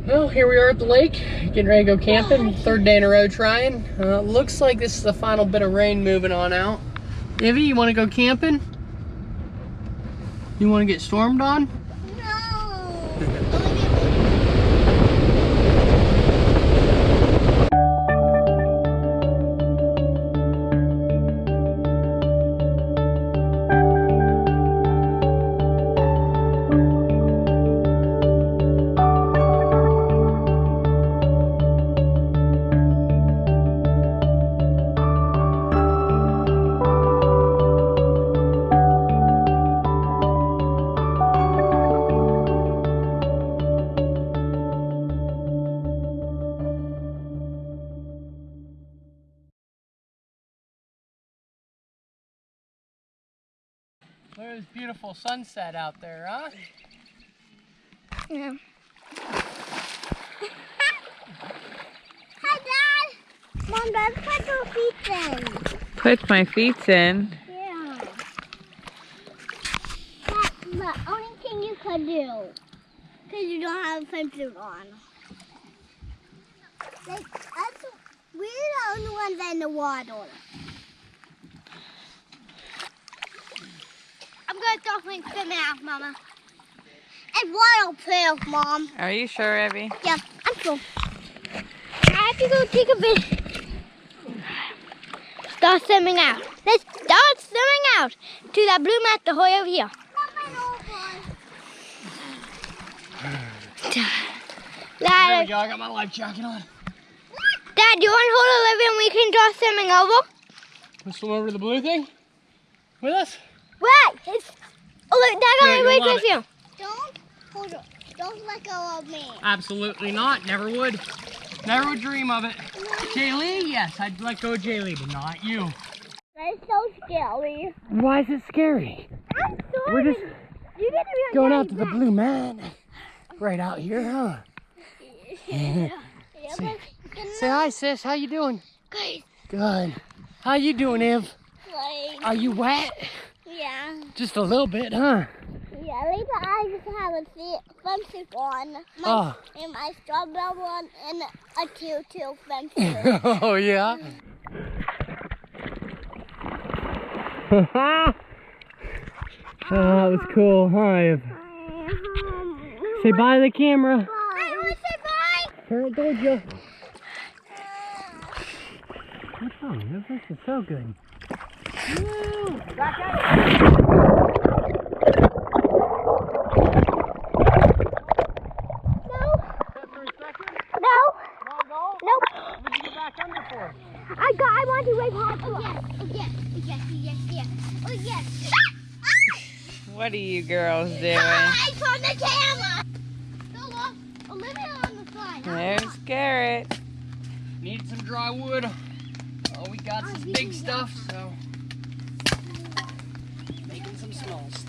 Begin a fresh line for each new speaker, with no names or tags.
Well, here we are at the lake, getting ready to go camping. Third day in a row trying. Looks like this is the final bit of rain moving on out. Ivy, you want to go camping? You want to get stormed on? There's beautiful sunset out there, huh?
Yeah. Hi, Dad. Mom, Dad, put your feet in.
Put my feet in?
Yeah. That's the only thing you could do. Because you don't have a swimsuit on. Like, we're the only ones in the water. I'm going to go swim out, Mama. And waterproof, Mom.
Are you sure, Evie?
Yep, I'm sure. I have to go take a bit. Start swimming out. Let's start swimming out to that blue mat the whole over here.
There we go, I got my life jacket on.
Dad, you want to hold Olivia and we can start swimming over?
Let's swim over to the blue thing with us?
Right. Dad, I'm right with you. Hold on. Don't let go of me.
Absolutely not. Never would. Never would dream of it. Jaylee, yes, I'd let go of Jaylee, but not you.
That's so scary.
Why is it scary?
I'm sorry.
We're just going out to the blue mat. Right out here, huh? Say hi, sis. How you doing?
Good.
Good. How you doing, Ev?
Like,
Are you wet?
yeah.
Just a little bit, huh?
Yeah, later I just have a swimsuit on. And my strawberry one and a tutu swimsuit.
Oh, yeah? Oh, that was cool, huh, Ev? Say bye to the camera.
Bye. I want to say bye.
Parrot told you. What's wrong? This is so good. Woo! Back at it.
I want to wave hard. Oh yes. Oh yes.
What are you girls doing?
I on the camera. Go off. Olivia on the side.
There's Garrett.
Need some dry wood. Oh, we got some big stuff, so making some small stuff.